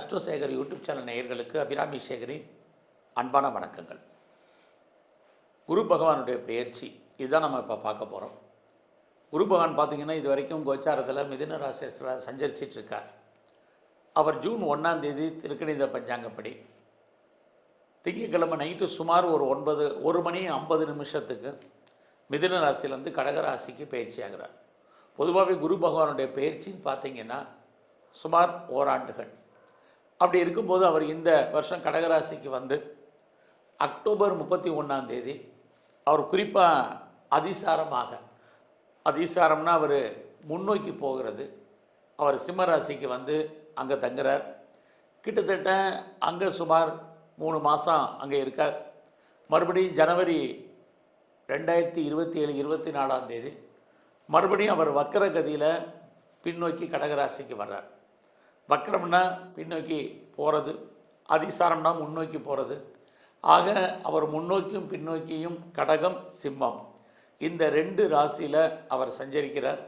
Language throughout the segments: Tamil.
அஸ்ட்ரோசேகர் யூடியூப் சேனல் நேயர்களுக்கு அபிராமி சேகரின் அன்பான வணக்கங்கள். குரு பகவானுடைய பெயர்ச்சி இதுதான் நம்ம இப்போ பார்க்க போகிறோம். குரு பகவான் பார்த்திங்கன்னா இது வரைக்கும் கோச்சாரத்தில் மிதுன ராசியில் சஞ்சரிச்சிட்டு இருக்கார். அவர் ஜூன் 1ஆம் தேதி திருக்கணித பஞ்சாங்கப்படி திங்கட்கிழமை நைட்டு சுமார் ஒரு 1:50 மிதுன ராசியிலேருந்து கடகராசிக்கு பயிற்சி ஆகிறார். பொதுவாகவே குரு பகவானுடைய பயிற்சின்னு பார்த்திங்கன்னா சுமார் ஓராண்டுகள். அப்படி இருக்கும்போது அவர் இந்த வருஷம் கடகராசிக்கு வந்து அக்டோபர் 31ஆம் தேதி அவர் குறிப்பாக அதிசாரம்னா அவர் முன்னோக்கி போகிறது. அவர் சிம்மராசிக்கு வந்து அங்கே தங்குறார். கிட்டத்தட்ட அங்கே சுமார் 3 மாதம் அங்கே இருக்கார். மறுபடியும் ஜனவரி 2027 24ஆம் தேதி மறுபடியும் அவர் வக்கரகதியில் பின்னோக்கி கடகராசிக்கு வர்றார். வக்கரம்னா பின்னோக்கி போகிறது, அதிசாரம்னா முன்னோக்கி போகிறது. ஆக அவர் முன்னோக்கியும் பின்னோக்கியும் கடகம் சிம்மம் இந்த 2 ராசியில் அவர் சஞ்சரிக்கிறார்.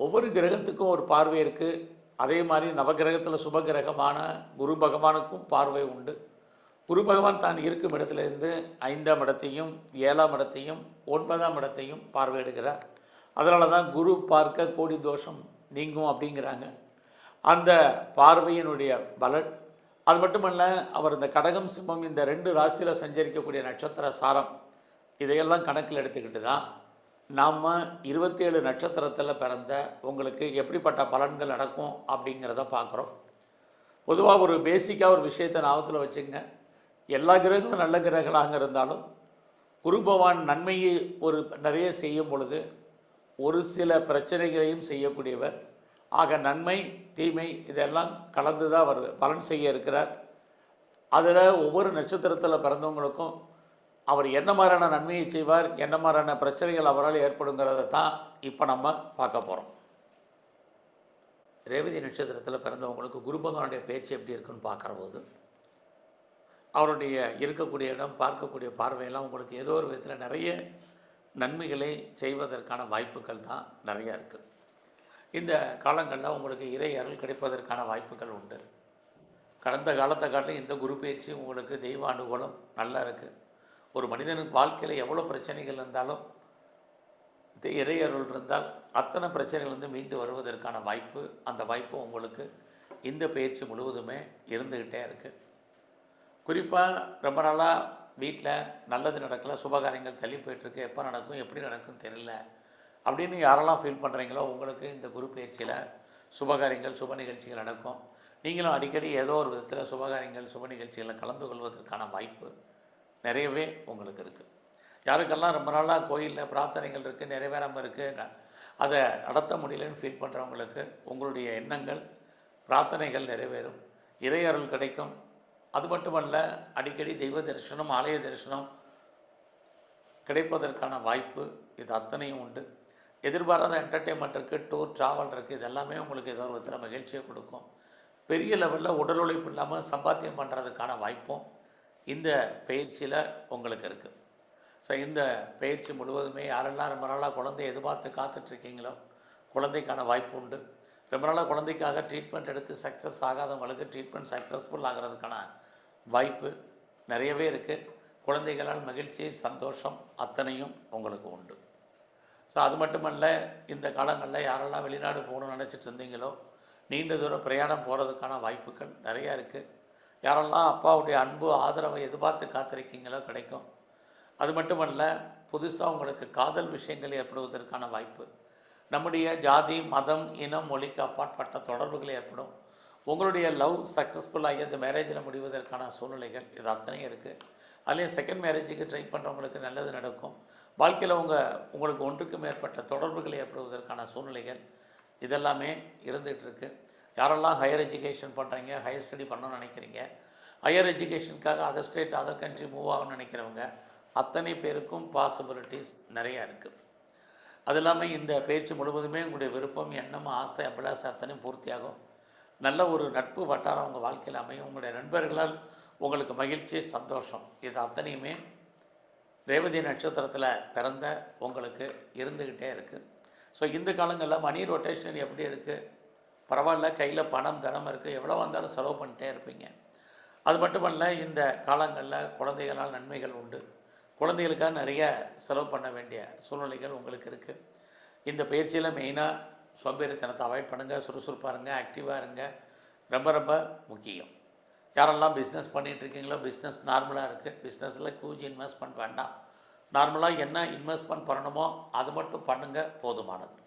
ஒவ்வொரு கிரகத்துக்கும் ஒரு பார்வை இருக்குது. அதே மாதிரி நவகிரகத்தில் சுபகிரகமான குரு பகவானுக்கும் பார்வை உண்டு. குரு பகவான் தான் இருக்கும் இடத்துலேருந்து 5ஆம் இடத்தையும் 7ஆம் இடத்தையும் 9ஆம் இடத்தையும் பார்வையிடுகிறார். அதனால தான் குரு பார்க்க கோடி தோஷம் நீங்கும் அப்படிங்கிறாங்க. அந்த பார்வையினுடைய பலன் அது மட்டுமல்ல, அவர் இந்த கடகம் சிம்மம் இந்த 2 ராசியில் சஞ்சரிக்கக்கூடிய நட்சத்திர சாரம் இதையெல்லாம் கணக்கில் எடுத்துக்கிட்டு தான் நாம் 27 நட்சத்திரத்தில் பிறந்த உங்களுக்கு எப்படிப்பட்ட பலன்கள் நடக்கும் அப்படிங்கிறத பார்க்குறோம். பொதுவாக ஒரு பேசிக்காக ஒரு விஷயத்தை ஞாபகத்தில் வச்சுங்க. எல்லா கிரகங்களும் நல்ல கிரகங்களாக இருந்தாலும் குரு பகவான் நன்மையை நிறைய செய்யும் பொழுது ஒரு சில பிரச்சனைகளையும் செய்யக்கூடியவர். ஆக நன்மை தீமை இதெல்லாம் கலந்து தான் அவர் பலன் செய்ய இருக்கிறார். அதில் ஒவ்வொரு நட்சத்திரத்தில் பிறந்தவங்களுக்கும் அவர் என்ன மாதிரியான நன்மையை செய்வார், என்ன மாதிரியான பிரச்சனைகள் அவரால் ஏற்படுங்கிறத தான் இப்போ நம்ம பார்க்க போகிறோம். ரேவதி நட்சத்திரத்தில் பிறந்தவங்களுக்கு குரு பகவானுடைய பேச்சு எப்படி இருக்குன்னு பார்க்குற போது அவருடைய இருக்கக்கூடிய இடம், பார்க்கக்கூடிய பார்வையெல்லாம் உங்களுக்கு ஏதோ ஒரு விதத்தில் நிறைய நன்மைகளை செய்வதற்கான வாய்ப்புகள் தான் நிறையா இருக்குது. இந்த காலங்களில் உங்களுக்கு இறை அருள் கிடைப்பதற்கான வாய்ப்புகள் உண்டு. கடந்த காலத்தை காட்டிலும் இந்த குரு பயிற்சி உங்களுக்கு தெய்வ அனுகூலம் நல்லா இருக்குது. ஒரு மனிதனுக்கு வாழ்க்கையில் எவ்வளோ பிரச்சனைகள் இருந்தாலும் இறை அருள் இருந்தால் அத்தனை பிரச்சனைகள் மீண்டு வருவதற்கான வாய்ப்பு, அந்த வாய்ப்பு உங்களுக்கு இந்த பயிற்சி முழுவதுமே இருந்துக்கிட்டே இருக்குது. குறிப்பாக ரொம்ப நாளாக வீட்டில் நல்லது நடக்கலை, சுபகாரியங்கள் தள்ளி போயிட்டுருக்கு, எப்போ நடக்கும் எப்படி நடக்கும் தெரியல அப்படின்னு யாரெல்லாம் ஃபீல் பண்ணுறீங்களோ உங்களுக்கு இந்த குரு பயிற்சியில் சுபகாரியங்கள் சுப நிகழ்ச்சிகள் நடக்கும். நீங்களும் அடிக்கடி ஏதோ ஒரு விதத்தில் சுபகாரியங்கள் சுப நிகழ்ச்சிகளில் கலந்து கொள்வதற்கான வாய்ப்பு நிறையவே உங்களுக்கு இருக்குது. யாருக்கெல்லாம் ரொம்ப நாளாக கோயிலில் பிரார்த்தனைகள் இருக்குது, நிறைவேறாமல் இருக்குது, அதை நடத்த முடியலன்னு ஃபீல் பண்ணுறவங்களுக்கு உங்களுடைய எண்ணங்கள் பிரார்த்தனைகள் நிறைவேறும், இறையருள் கிடைக்கும். அது மட்டுமல்ல, அடிக்கடி தெய்வ தரிசனம் ஆலய தரிசனம் கிடைப்பதற்கான வாய்ப்பு இது அத்தனையும் உண்டு. எதிர்பாராத என்டர்டெயின்மெண்ட் இருக்குது, டூர் ட்ராவல் இருக்குது. இதெல்லாமே உங்களுக்கு ஏதோ ஒரு விதத்தில் மகிழ்ச்சியை கொடுக்கும். பெரிய லெவலில் உடல் உழைப்பு இல்லாமல் சம்பாத்தியம் பண்ணுறதுக்கான வாய்ப்பும் இந்த பயிற்சியில் உங்களுக்கு இருக்குது. ஸோ இந்த பயிற்சி முழுவதுமே யாரெல்லாம் ரொம்ப நாளாக குழந்தைய எதிர்பார்த்து காத்துட்ருக்கீங்களோ குழந்தைக்கான வாய்ப்பு உண்டு. ரொம்ப நாளாக குழந்தைக்காக ட்ரீட்மெண்ட் எடுத்து சக்ஸஸ் ஆகாதவங்களுக்கு ட்ரீட்மெண்ட் சக்ஸஸ்ஃபுல் ஆகிறதுக்கான வாய்ப்பு நிறையவே இருக்குது. குழந்தைகளால் மகிழ்ச்சி சந்தோஷம் அத்தனையும் உங்களுக்கு உண்டு. ஸோ அது மட்டுமல்ல, இந்த காலங்களில் யாரெல்லாம் வெளிநாடு போகணும்னு நினச்சிட்டு இருந்தீங்களோ நீண்ட தூரம் பிரயாணம் போகிறதுக்கான வாய்ப்புகள் நிறையா இருக்குது. யாரெல்லாம் அப்பாவுடைய அன்பு ஆதரவை எதிர்பார்த்து காத்திருக்கீங்களோ கிடைக்கும். அது மட்டுமல்ல, புதுசாக உங்களுக்கு காதல் விஷயங்கள் ஏற்படுவதற்கான வாய்ப்பு, நம்முடைய ஜாதி மதம் இனம் மொழிக்கு அப்பாற்பட்ட தொடர்புகள் ஏற்படும். உங்களுடைய லவ் சக்ஸஸ்ஃபுல்லாகி அந்த மேரேஜில் முடிவதற்கான சூழ்நிலைகள் இது அத்தனையும் இருக்குது. அதுலேயும் செகண்ட் மேரேஜுக்கு ட்ரை பண்ணுறவங்களுக்கு நல்லது நடக்கும். வாழ்க்கையில் உங்களுக்கு ஒன்றுக்கு மேற்பட்ட தொடர்புகள் ஏற்படுவதற்கான சூழ்நிலைகள் இதெல்லாமே இருந்துகிட்ருக்கு. யாரெல்லாம் ஹையர் எஜுகேஷன் பண்ணுறீங்க, ஹையர் ஸ்டடி பண்ணணும்னு நினைக்கிறீங்க, ஹையர் எஜுகேஷனுக்காக other state other country move ஆகணும்னு நினைக்கிறவங்க அத்தனை பேருக்கும் பாசிபிலிட்டிஸ் நிறையா இருக்குது. அது இல்லாமல் இந்த பயிற்சி முழுவதுமே உங்களுடைய விருப்பம் எண்ணம் ஆசை அபிலாசை அத்தனையும் பூர்த்தியாகும். நல்ல ஒரு நட்பு வட்டாரம் உங்கள் வாழ்க்கையில் அமையும். உங்களுடைய நண்பர்களால் உங்களுக்கு மகிழ்ச்சி சந்தோஷம் இது அத்தனையுமே ரேவதி நட்சத்திரத்தில் பிறந்த உங்களுக்கு இருந்துக்கிட்டே இருக்குது. ஸோ இந்த காலங்களில் மணி ரொட்டேஷன் எப்படி இருக்குது, பரவாயில்ல, கையில் பணம் தனம் இருக்குது, எவ்வளோ வந்தாலும் செலவு பண்ணிட்டே இருப்பீங்க. அது மட்டுமல்ல, இந்த காலங்களில் குழந்தைகளால் நன்மைகள் உண்டு. குழந்தைகளுக்காக நிறைய செலவு பண்ண வேண்டிய சூழ்நிலைகள் உங்களுக்கு இருக்குது. இந்த பயிற்சியில் மெயினாக சோம்பேறித்தனத்தை அவாய்ட் பண்ணுங்கள், சுறுசுறுப்பாக இருங்க, ஆக்டிவாக இருங்க, ரொம்ப ரொம்ப முக்கியம். யாரெல்லாம் பிஸ்னஸ் பண்ணிகிட்ருக்கீங்களோ, பிஸ்னஸ் நார்மலாக இருக்குது, பிஸ்னஸில் ஹியூஜ் இன்வெஸ்ட்மெண்ட் வேண்டாம். நார்மலாக என்ன இன்வெஸ்ட்மெண்ட் பண்ணணுமோ அது மட்டும் பண்ணுங்கள், போதுமானது.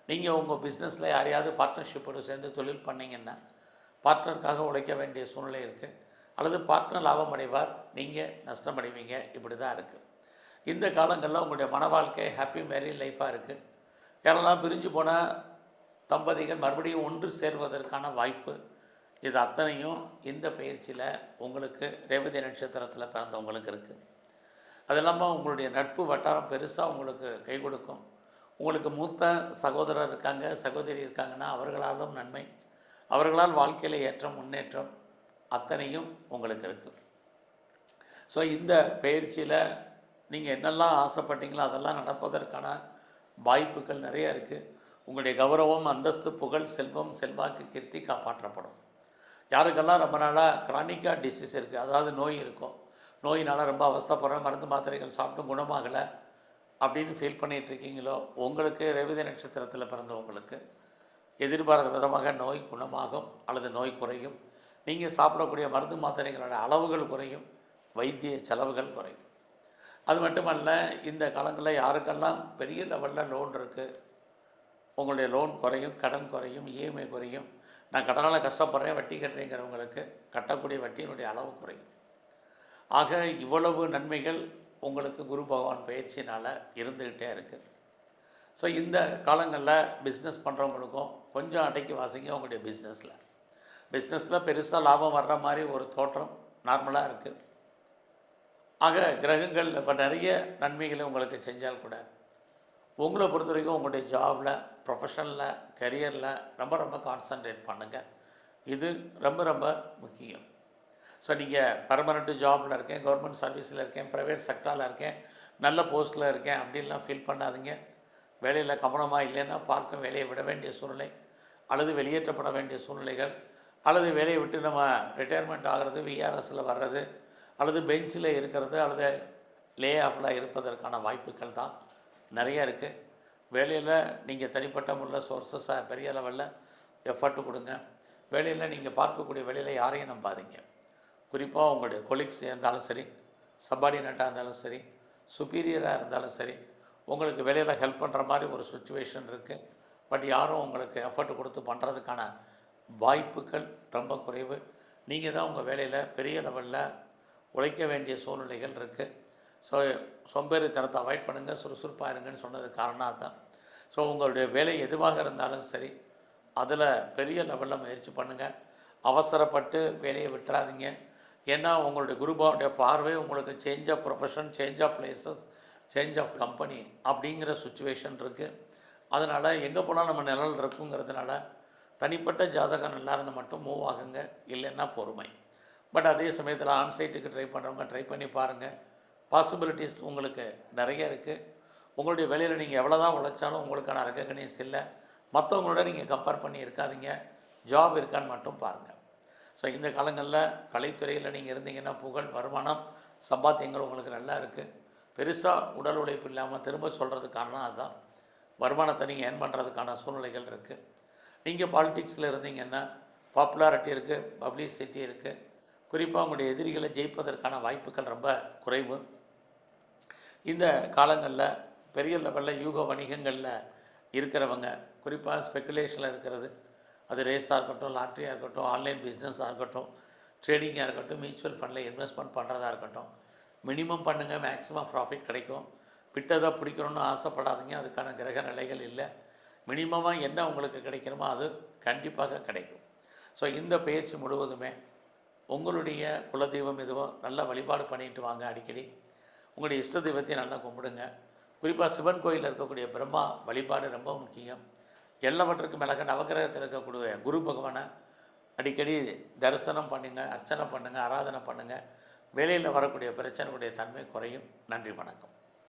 நீங்கள் உங்கள் பிஸ்னஸில் யாரையாவது பார்ட்னர்ஷிப்போடு சேர்ந்து தொழில் பண்ணிங்கன்னா பார்ட்னருக்காக உழைக்க வேண்டிய சூழ்நிலை இருக்குது. அல்லது பார்ட்னர் லாபம் அடைவார், நீங்கள் நஷ்டமடைவீங்க. இப்படி தான் இருக்குது. இந்த காலங்களில் உங்களுடைய மன வாழ்க்கை ஹாப்பி மேரிட் லைஃபாக இருக்குது. யாரெல்லாம் பிரிஞ்சு போனால் தம்பதிகள் மறுபடியும் ஒன்று சேர்வதற்கான வாய்ப்பு, இது அத்தனையும் இந்த பயிற்சியில் உங்களுக்கு ரேவதி நட்சத்திரத்தில் பிறந்தவங்களுக்கு இருக்குது. அது இல்லாமல் உங்களுடைய நட்பு வட்டாரம் பெருசாக உங்களுக்கு கை கொடுக்கும். உங்களுக்கு மூத்த சகோதரர் இருக்காங்க, சகோதரி இருக்காங்கன்னா அவர்களாலும் நன்மை, அவர்களால் வாழ்க்கையில் ஏற்றம் முன்னேற்றம் அத்தனையும் உங்களுக்கு இருக்குது. ஸோ இந்த பயிற்சியில் நீங்கள் என்னெல்லாம் ஆசைப்பட்டீங்களோ அதெல்லாம் நடப்பதற்கான வாய்ப்புகள் நிறைய இருக்குது. உங்களுடைய கௌரவம், அந்தஸ்து, புகழ், செல்வம், செல்வாக்கு, கீர்த்தி காப்பாற்றப்படும். யாருக்கெல்லாம் ரொம்ப நாளாக கிரானிக்காக டிசீஸ் இருக்குது, அதாவது நோய் இருக்கும், நோயினால் ரொம்ப அவஸ்தைப்படுறோம், மருந்து மாத்திரைகள் சாப்பிட்டு குணமாகலை அப்படின்னு ஃபீல் பண்ணிகிட்ருக்கீங்களோ, உங்களுக்கு ரேவதி நட்சத்திரத்தில் பிறந்தவங்களுக்கு எதிர்பாராத விதமாக நோய் குணமாகும் அல்லது நோய் குறையும். நீங்கள் சாப்பிடக்கூடிய மருந்து மாத்திரைகளோட அளவுகள் குறையும், வைத்திய செலவுகள் குறையும். அது மட்டுமல்ல, இந்த காலங்களில் யாருக்கெல்லாம் பெரிய லெவலில் லோன் இருக்குது, உங்களுடைய லோன் குறையும், கடன் குறையும், இஎம்ஐ குறையும். நான் கடனால் கஷ்டப்படுறேன், வட்டி கட்டுறேங்கிறவங்களுக்கு கட்டக்கூடிய வட்டியினுடைய அளவு குறையும். ஆக இவ்வளவு நன்மைகள் உங்களுக்கு குரு பகவான் பயிற்சினால் இருந்துக்கிட்டே இருக்குது. ஸோ இந்த காலங்களில் பிஸ்னஸ் பண்ணுறவங்களுக்கும் கொஞ்சம் அடக்கி வாசிங்க. உங்களுடைய பிஸ்னஸில் பெருசாக லாபம் வர்ற மாதிரி ஒரு தோற்றம் நார்மலாக இருக்குது. ஆக கிரகங்கள் இப்போ நிறைய நன்மைகளை உங்களுக்கு செஞ்சால் கூட உங்களை பொறுத்த வரைக்கும் உங்களுடைய ஜாபில், ப்ரொஃபஷனில், கரியரில் ரொம்ப ரொம்ப கான்சன்ட்ரேட் பண்ணுங்கள். இது ரொம்ப ரொம்ப முக்கியம். ஸோ நீங்கள் பர்மனெண்ட்டு ஜாபில் இருக்கேன், கவர்மெண்ட் சர்வீஸில் இருக்கேன், ப்ரைவேட் செக்டாரில் இருக்கேன், நல்ல போஸ்ட்டில் இருக்கேன் அப்படின்லாம் ஃபீல் பண்ணாதீங்க. வேலையில் கவனமாக இல்லைன்னா பார்க்கும் வேலையை விட வேண்டிய சூழ்நிலை, அல்லது வெளியேற்றப்பட வேண்டிய சூழ்நிலைகள், அல்லது வேலையை விட்டு நம்ம ரிட்டையர்மெண்ட் ஆகிறது, விஆர்எஸில் வர்றது, அல்லது பெஞ்சில் இருக்கிறது, அல்லது லே ஆஃபில் இருப்பதற்கான வாய்ப்புகள் தான் நிறைய இருக்குது. வேலையில் நீங்கள் தனிப்பட்ட முறையில் சோர்ஸஸாக பெரிய லெவலில் எஃபர்ட்டு கொடுங்க. வேலையில் நீங்கள் பார்க்கக்கூடிய வேலையில் யாரையும் நம்பாதீங்க. குறிப்பாக உங்களுடைய கொலீக்ஸ் இருந்தாலும் சரி, சப்பார்டினேட்டாக இருந்தாலும் சரி, சுப்பீரியராக இருந்தாலும் சரி, உங்களுக்கு வேலையில் ஹெல்ப் பண்ணுற மாதிரி ஒரு சுச்சுவேஷன் இருக்குது. பட் யாரும் உங்களுக்கு எஃபர்ட் கொடுத்து பண்ணுறதுக்கான வாய்ப்புகள் ரொம்ப குறைவு. நீங்கள் தான் உங்கள் வேலையில் பெரிய லெவலில் உழைக்க வேண்டிய சூழ்நிலைகள் இருக்குது. ஸோ சோம்பேறித்தனத்தை அவாய்ட் பண்ணுங்கள், சுறுசுறுப்பாக இருங்கன்னு சொன்னது காரணம் தான். ஸோ உங்களுடைய வேலை எதுவாக இருந்தாலும் சரி, அதில் பெரிய லெவலில் முயற்சி பண்ணுங்கள். அவசரப்பட்டு வேலையை விட்டுறாதீங்க. ஏன்னா உங்களுடைய குருபாவுடைய பார்வை உங்களுக்கு change of profession, change of places, change of company அப்படிங்கிற சுச்சுவேஷன் இருக்குது. அதனால் எங்கே போனால் நம்ம நிழல் இருக்குங்கிறதுனால தனிப்பட்ட ஜாதகம் நல்லா இருந்தால் மட்டும் மூவ் ஆகுங்க, இல்லைன்னா பொறுமை. பட் அதே சமயத்தில் ஆன்சைட்டுக்கு ட்ரை பண்ணுறவங்க ட்ரை பண்ணி பாருங்கள். பாசிபிலிட்டிஸ் உங்களுக்கு நிறைய இருக்குது. உங்களுடைய வேலையில் நீங்கள் எவ்வளோ தான் உழைச்சாலும் உங்களுக்கான ரெகக்னைஸ் இல்லை. மற்றவங்களோட நீங்கள் கம்பேர் பண்ணி இருக்காதீங்க. ஜாப் இருக்கான்னு மட்டும் பாருங்கள். ஸோ இந்த காலங்களில் கலைத்துறையில் நீங்கள் இருந்தீங்கன்னா புகழ், வருமானம், சம்பாத்தியங்கள் உங்களுக்கு நல்லா இருக்குது. பெருசாக உடல் உழைப்பு இல்லாமல் திரும்ப சொல்கிறதுக்கு காரணம் அதுதான். வருமானத்தை நீங்கள் ஏர்ன் பண்ணுறதுக்கான சூழ்நிலைகள் இருக்குது. நீங்கள் பாலிடிக்ஸில் இருந்தீங்கன்னா பாப்புலாரிட்டி இருக்குது, பப்ளிசிட்டி இருக்குது. குறிப்பாக உங்களுடைய எதிரிகளை ஜெயிப்பதற்கான வாய்ப்புகள் ரொம்ப குறைவு. இந்த காலங்களில் பெரிய லெவலில் யூக வணிகங்களில் இருக்கிறவங்க, குறிப்பாக ஸ்பெக்குலேஷனில் இருக்கிறது, அது ரேஸாக இருக்கட்டும், லாட்ரியாக இருக்கட்டும், ஆன்லைன் பிஸ்னஸாக இருக்கட்டும், ட்ரேடிங்காக இருக்கட்டும், மியூச்சுவல் ஃபண்டில் இன்வெஸ்ட்மெண்ட் பண்ணுறதா இருக்கட்டும், மினிமம் பண்ணுங்கள், மேக்ஸிமம் ப்ராஃபிட் கிடைக்கும். விட்டதாக பிடிக்கணும்னு ஆசைப்படாதீங்க, அதுக்கான கிரக நிலைகள் இல்லை. மினிமமாக என்ன உங்களுக்கு கிடைக்கணுமோ அது கண்டிப்பாக கிடைக்கும். ஸோ இந்த பயிற்சி முழுவதுமே உங்களுடைய குலதெய்வம் எதுவோ நல்லா வழிபாடு பண்ணிட்டு வாங்க. அடிக்கடி உங்களுடைய இஷ்ட தெய்வத்தையும் நல்லா கும்பிடுங்க. குறிப்பாக சிவன் கோயிலில் இருக்கக்கூடிய பிரம்மா வழிபாடு ரொம்ப முக்கியம். எல்லாவற்றுக்கும் மேலாக நவகிரகத்தில் இருக்கக்கூடிய குரு பகவானை அடிக்கடி தரிசனம் பண்ணுங்கள், அர்ச்சனை பண்ணுங்கள், ஆராதனை பண்ணுங்கள். வேலையில் வரக்கூடிய பிரச்சனைகளுடைய தன்மை குறையும். நன்றி, வணக்கம்.